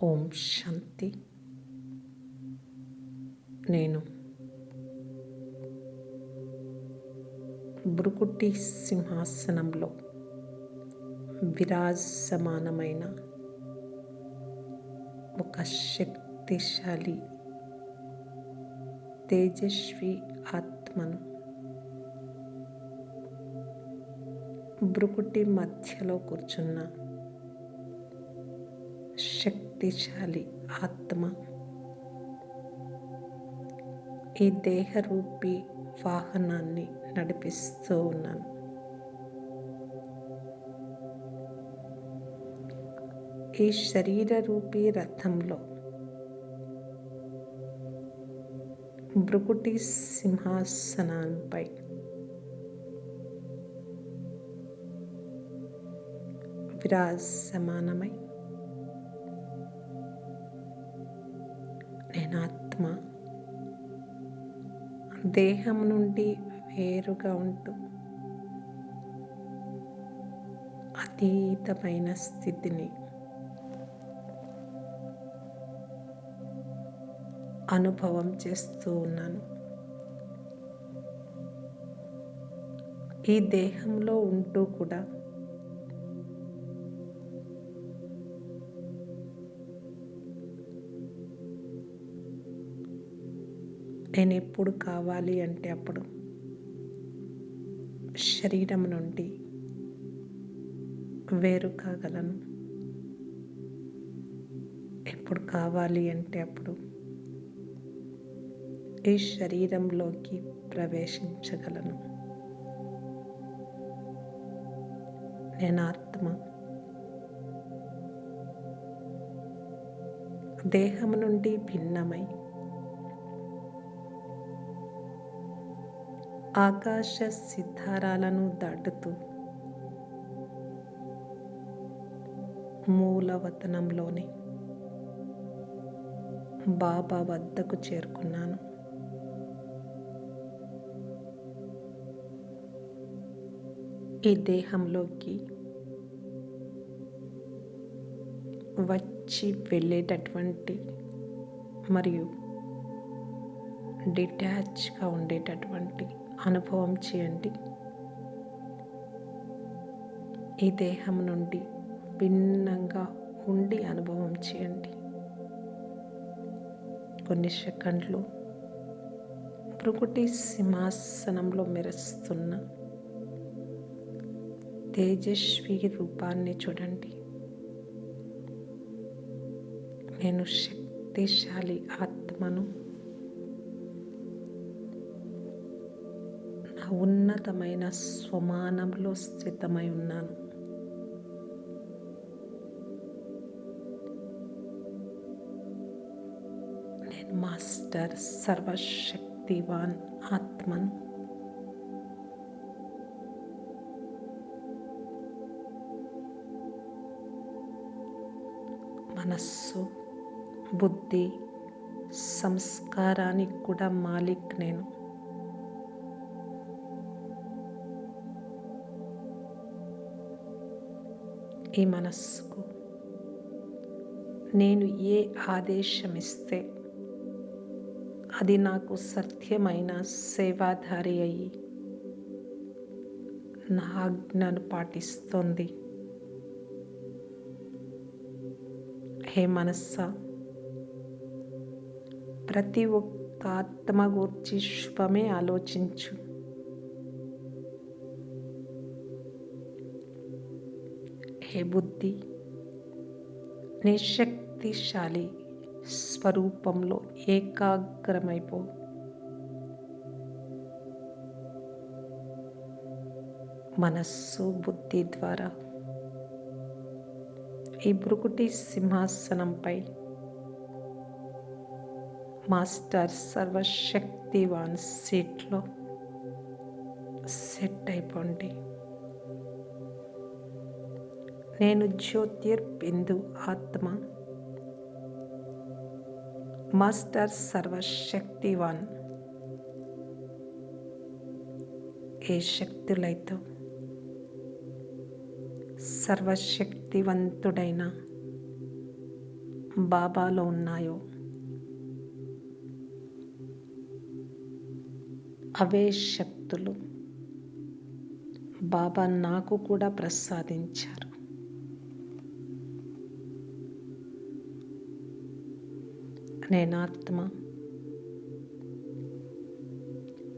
ఓం శాంతి. నేను భృకుటి సింహాసనంలో విరాజమానమైన ఒక శక్తిశాలి తేజస్వి ఆత్మను. భృకుటి మధ్యలో కూర్చున్న శక్తిశాలి ఆత్మ ఈ దేహరూపీ వాహనాన్ని నడిపిస్తూ ఉన్నాను. ఈ శరీర రూపీ రథంలో భృకుటి సింహాసనంపై విరాజమానమై నేను ఆత్మ దేహం నుండి వేరుగా ఉంటూ అతీతమైన స్థితిని అనుభవం చేస్తూ ఉన్నాను. ఈ దేహంలో ఉంటూ కూడా నేను ఎప్పుడు కావాలి అంటే అప్పుడు శరీరం నుండి వేరు కాగలను. ఎప్పుడు కావాలి అంటే అప్పుడు ఈ శరీరంలోకి ప్రవేశించగలను. నేను ఆత్మ దేహం నుండి భిన్నమై ఆకాశ సితారాలను దాటుతూ మూలవతనంలోని బాబా వద్దకు చేరుకున్నాను. ఈ దేహంలోకి వచ్చి వెళ్ళేటటువంటి మరియు డిటాచ్గా ఉండేటటువంటి అనుభవం చేయండి. ఈ దేహం నుండి భిన్నంగా ఉండి అనుభవం చేయండి. కొన్ని సెకండ్లు భృకుటి సింహాసనంలో మెరుస్తున్న తేజస్వి రూపాన్ని చూడండి. నేను శక్తిశాలి ఆత్మను. నా ఉన్నతమైన స్వమానంలో స్థితమై ఉన్నాను. నేను మాస్టర్ సర్వశక్తివాన్ ఆత్మను. మనస్సు, బుద్ధి, సంస్కారానికి కూడా మాలిక్ నేను. ఈ మనస్సుకు నేను ఏ ఆదేశం ఇస్తే అది నాకు సత్యమైన సేవాధారి అయి నా ఆజ్ఞను పాటిస్తుంది. హే మనస్సా, ప్రతి ఒక్క ఆత్మ గూర్చి శుభమే ఆలోచించు. హే బుద్ధి, నీ శక్తిశాలి స్వరూపంలో ఏకాగ్రమైపో. మనస్సు, బుద్ధి ద్వారా ఈ భృకుటి సింహాసనంపై మాస్టర్ సర్వశక్తివాన్ సీట్లో సెట్ అయిపోండి. నేను జ్యోతిర్బిందు ఆత్మ, మాస్టర్ సర్వశక్తివాన్. ఏ శక్తులైతే సర్వశక్తివంతుడైన బాబాలో ఉన్నాయో అవే శక్తులు బాబా నాకు కూడా ప్రసాదించారు. నేను ఆత్మ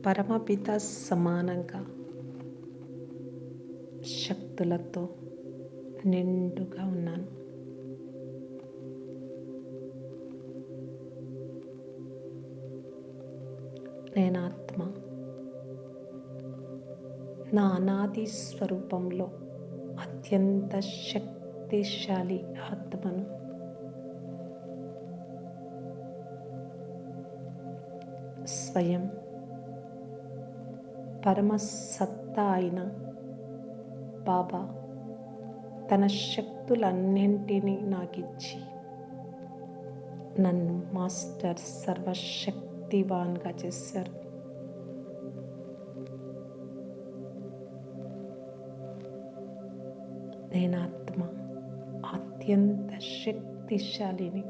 పరమపిత సమానంగా శక్తులతో నిండుగా ఉన్నాను. నేను ఆత్మ నా అనాది స్వరూపంలో అత్యంత శక్తిశాలి ఆత్మను. స్వయం పరమసత్తా అయిన బాబా తన శక్తులన్నింటినీ నాకిచ్చి నన్ను మాస్టర్ సర్వశక్తివాన్గా చేశారు. నేను ఆత్మ అత్యంత శక్తిశాలిని.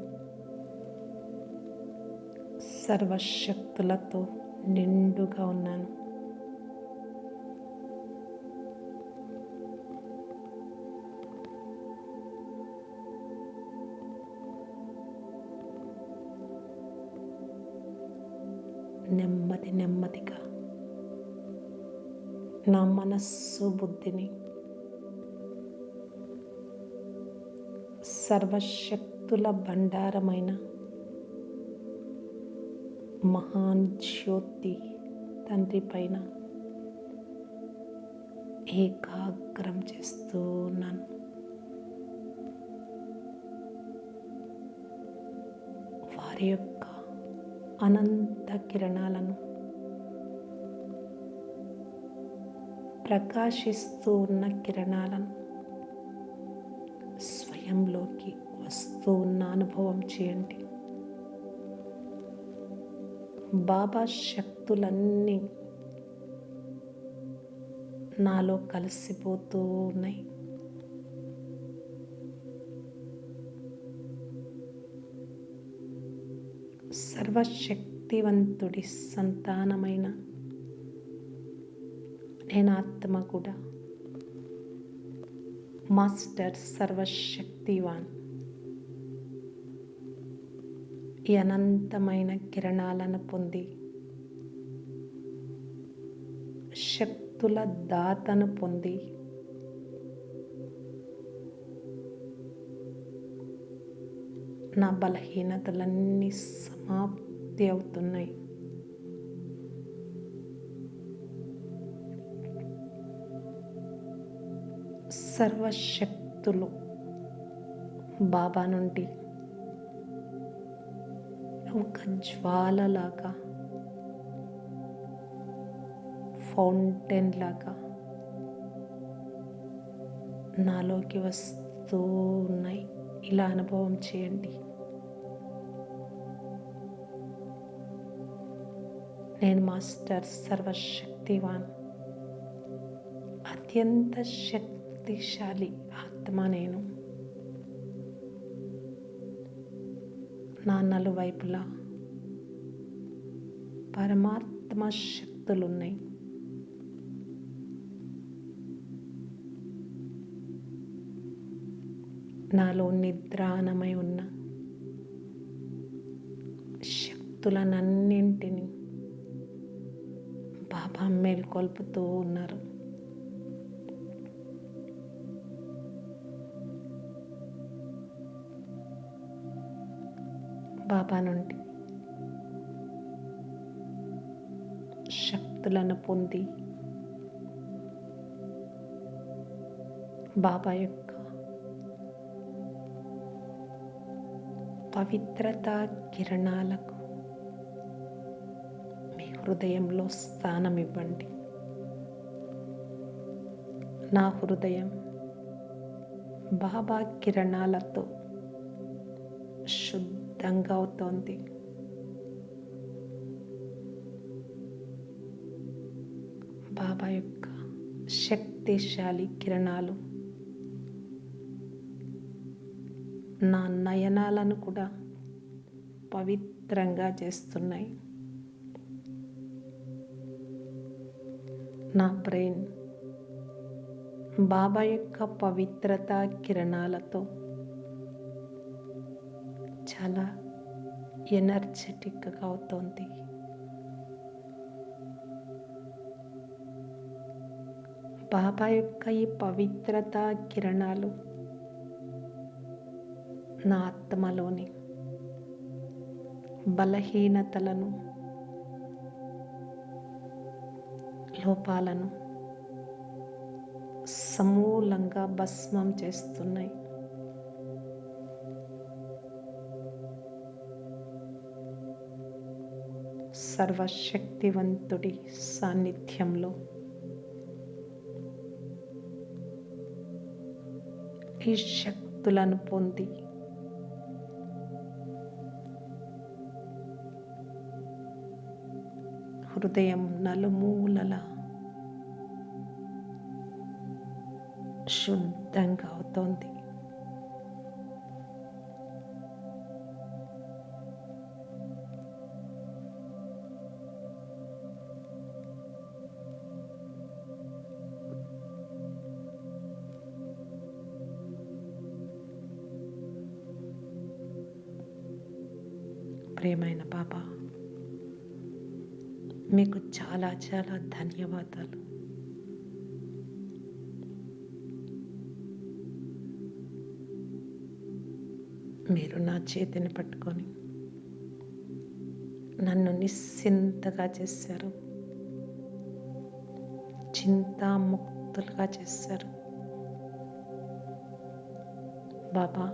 సర్వశక్తులతో నిండుగా ఉన్నాను. నెమ్మది నెమ్మదిగా నా మనస్సు బుద్ధిని సర్వశక్తుల భండారమైన మహాన్ జ్యోతి తండ్రి పైన ఏకాగ్రం చేస్తూ ఉన్నాను. వారి యొక్క అనంత కిరణాలను ప్రకాశిస్తూ ఉన్న కిరణాలను స్వయంలోకి వస్తూ ఉన్న అనుభవం చేయండి. బాబా శక్తులన్నీ నాలో కలిసిపోతూ ఉన్నాయి. సర్వశక్తివంతుడి సంతానమైన నేను ఆత్మ కూడా మాస్టర్ సర్వశక్తివాన్ ఈ అనంతమైన కిరణాలను పొంది శక్తుల దాతను పొంది నా బలహీనతలన్నీ సమాప్తి అవుతున్నాయి. సర్వశక్తులు బాబా నుండి ఒక జ్వాలలాగా, ఫౌంటైన్ లాగా నాలోకి వస్తూ ఉన్నాయి. ఇలా అనుభవం చేయండి. నేను మాస్టర్ సర్వశక్తివాన్ అత్యంత శక్తిశాలి ఆత్మ. నేను నా నలువైపులా పరమాత్మ శక్తులున్నాయి. నాలో నిద్రాణమై ఉన్న శక్తులనన్నింటినీ బాబా మేల్కొల్పుతూ ఉన్నారు. బాబా నుండి శక్తులను పొంది బాబా యొక్క పవిత్రతా కిరణాలకు మీ హృదయంలో స్థానం ఇవ్వండి. నా హృదయం బాబా కిరణాలతో శుద్ధంగా అవుతోంది. బాబా యొక్క శక్తిశాలి కిరణాలు నా నయనాలను కూడా పవిత్రంగా చేస్తున్నాయి. నా బ్రెయిన్ బాబా యొక్క పవిత్రత కిరణాలతో చాలా ఎనర్జెటిక్గా అవుతోంది. బాబా యొక్క ఈ పవిత్రత కిరణాలు నా ఆత్మలోని బలహీనతలను, లోపాలను సమూలంగా భస్మం చేస్తున్నాయి. సర్వశక్తివంతుడి సాన్నిధ్యంలో ఈ శక్తులను పొంది హృదయం నలుమూలల శుద్ధంగా అవుతోంది. ప్రియమైన బాబా, మీకు చాలా చాలా ధన్యవాదాలు. మీరు నా చేతిని పట్టుకొని నన్ను నిశ్చింతగా చేశారు, చింతాముక్తులుగా చేశారు. బాబా,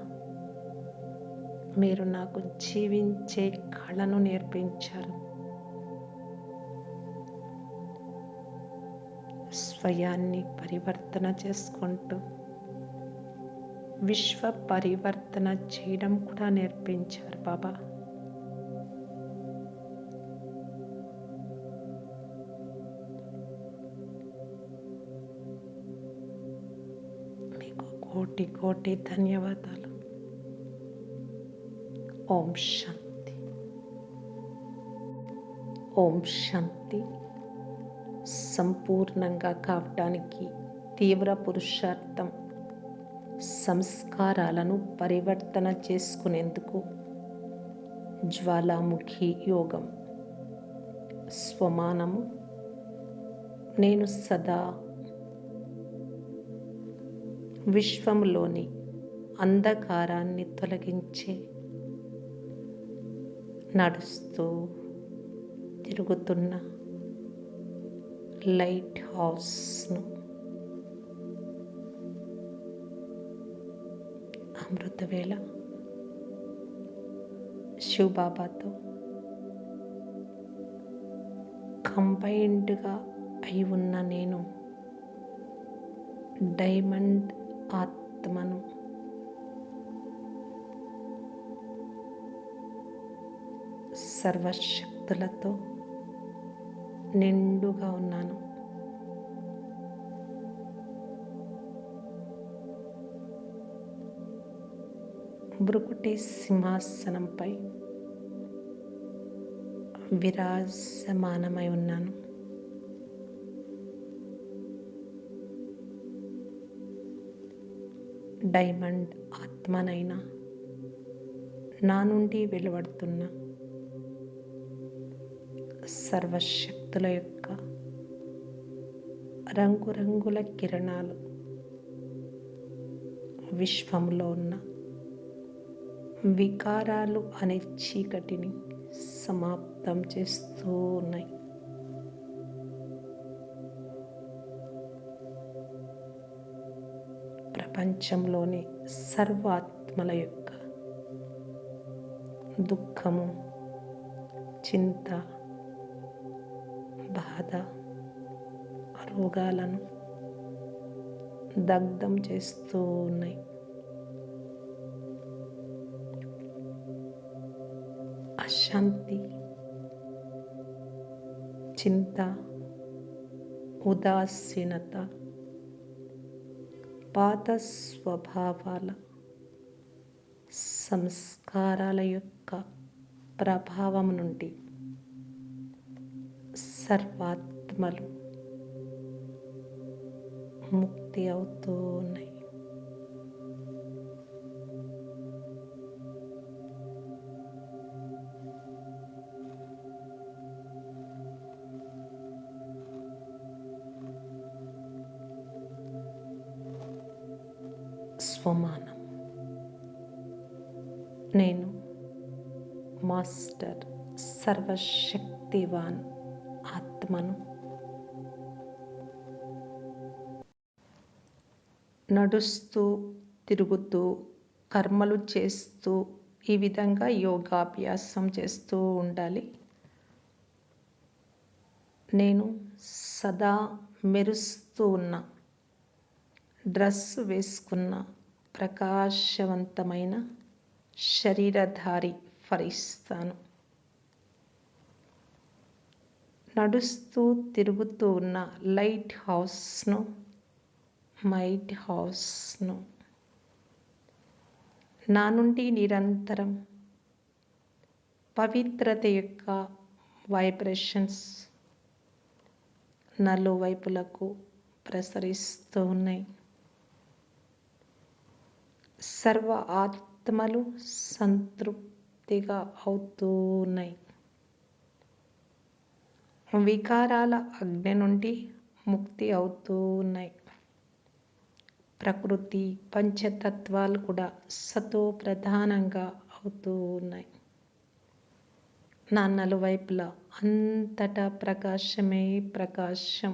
మీరు నాకు జీవించే కళను నేర్పించారు. స్వయాన్ని పరివర్తన చేసుకుంటూ విశ్వ పరివర్తన చేయడం కూడా నేర్పించారు బాబా. మీకు కోటి కోటి ధన్యవాదాలు. ఓం శాంతి. ఓం శాంతి. సంపూర్ణంగా కావటానికి తీవ్ర పురుషార్థం సంస్కారాలను పరివర్తన చేసుకునేందుకు జ్వాలాముఖి యోగం. స్వమానము. నేను సదా విశ్వంలోని అంధకారాన్ని తొలగించే నడుస్తూ తిరుగుతున్న లైట్ హౌస్ను. అమృతవేళ శివబాబాతో కంబైన్డ్గా అయి ఉన్న నేను డైమండ్ ఆత్మను. సర్వశక్తులతో నిండుగా ఉన్నాను. భృకుటి సింహాసనంపై విరాజమానమై ఉన్నాను. డైమండ్ ఆత్మనైనా నా నుండి వెలువడుతున్న సర్వశక్తుల యొక్క రంగురంగుల కిరణాలు విశ్వంలో ఉన్న వికారాలు అనే చీకటిని సమాప్తం చేస్తూ ఉన్నాయి. ప్రపంచంలోని సర్వాత్మల యొక్క దుఃఖము, చింత, బాధ, రోగాలను దగ్ధం చేస్తూ ఉన్నాయి. అశాంతి, చింత, ఉదాసీనత, పాత స్వభావాల సంస్కారాల యొక్క ప్రభావం నుండి సర్వాత్మలు ముక్తి అవుతూ ఉన్నాయి. స్వమానం. నేను మాస్టర్ సర్వశక్తివాన్ ఆత్మను. నడుస్తూ, తిరుగుతూ, కర్మలు చేస్తూ ఈ విధంగా యోగాభ్యాసం చేస్తూ ఉండాలి. నేను సదా మెరుస్తూ ఉన్న, డ్రెస్ వేసుకున్న ప్రకాశవంతమైన శరీరధారి ఫరిస్తాను. నడుస్తూ తిరుగుతూ ఉన్న లైట్ హౌస్ను, మైట్ హౌస్ను. నా నుండి నిరంతరం పవిత్రత యొక్క వైబ్రేషన్స్ నలువైపులకు ప్రసరిస్తూ ఉన్నాయి. సర్వ ఆత్మలు సంతృప్తిగా అవుతూ ఉన్నాయి. వికారాల అగ్ని నుండి ముక్తి అవుతూ ఉన్నాయి. ప్రకృతి పంచతత్వాలు కూడా సతో ప్రధానంగా అవుతూ ఉన్నాయి. నా నలువైపులా అంతటా ప్రకాశమే ప్రకాశం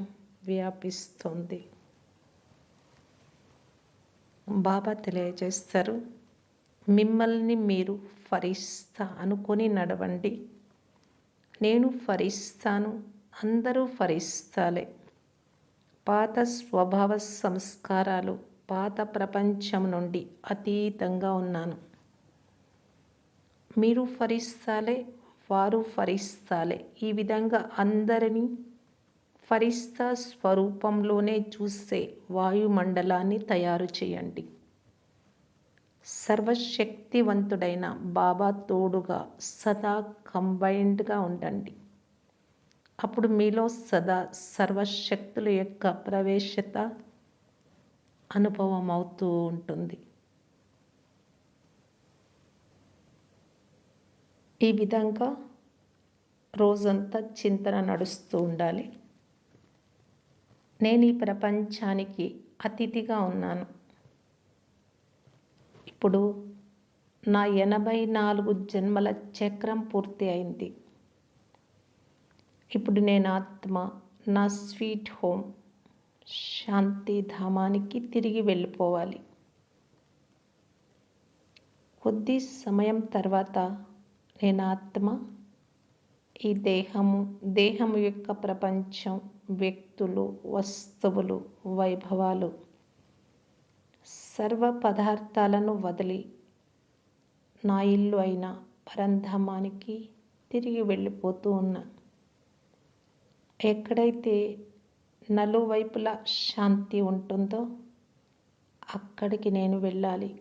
వ్యాపిస్తుంది. బాబా తెలియజేస్తారు, మిమ్మల్ని మీరు ఫరిస్తా అనుకొని నడవండి. నేను ఫరిస్తాను, అందరూ ఫరిస్తాలే. పాత స్వభావ సంస్కారాలు, పాత ప్రపంచం నుండి అతీతంగా ఉన్నాను. మీరు ఫరిస్తాలే, వారు ఫరిస్తాలే. ఈ విధంగా అందరినీ ఫరిస్తా స్వరూపంలోనే చూసే వాయుమండలాన్ని తయారు చేయండి. సర్వశక్తివంతుడైన బాబా తోడుగా సదా కంబైన్డ్గా ఉండండి. అప్పుడు మీలో సదా సర్వశక్తుల యొక్క ప్రవేశత అనుభవం అవుతూ ఉంటుంది. ఈ విధంగా రోజంతా చింతన నడుస్తూ ఉండాలి. నేను ఈ ప్రపంచానికి అతిథిగా ఉన్నాను. ఇప్పుడు నా 84 జన్మల చక్రం పూర్తి అయింది. ఇప్పుడు నేను ఆత్మ నా స్వీట్ హోమ్ శాంతిధామానికి తిరిగి వెళ్ళిపోవాలి. కొద్ది సమయం తర్వాత నేను ఆత్మ ఈ దేహము యొక్క ప్రపంచం, వ్యక్తులు, వస్తువులు, వైభవాలు, సర్వ పదార్థాలను వదిలి నా ఇల్లు అయిన పరంధామానికి తిరిగి వెళ్ళిపోతూ ఉన్నా. ఎక్కడైతే నలువైపులా శాంతి ఉంటుందో అక్కడికి నేను వెళ్ళాలి.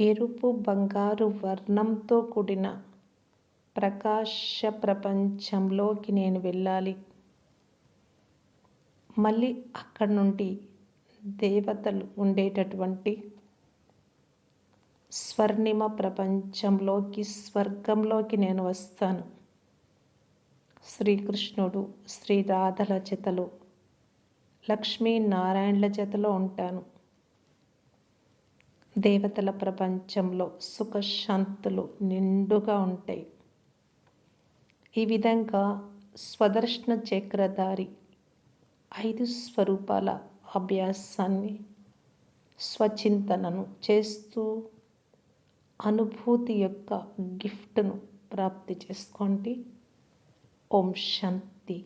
ఎరుపు బంగారు వర్ణంతో కూడిన ప్రకాశ ప్రపంచంలోకి నేను వెళ్ళాలి. మళ్ళీ అక్కడి నుండి దేవతలు ఉండేటటువంటి స్వర్ణిమ ప్రపంచంలోకి, స్వర్గంలోకి నేను వస్తాను. శ్రీకృష్ణుడు, శ్రీ రాధల జతలో, లక్ష్మీనారాయణల జతలో ఉంటాను. దేవతల ప్రపంచంలో సుఖశాంతులు నిండుగా ఉంటాయి. ఈ విధంగా స్వదర్శన చక్రధారి 5 స్వరూపాల అభ్యాసాన్ని, స్వచింతనను చేస్తూ అనుభూతి యొక్క గిఫ్ట్ను ప్రాప్తి చేసుకోండి. ఓం శాంతి.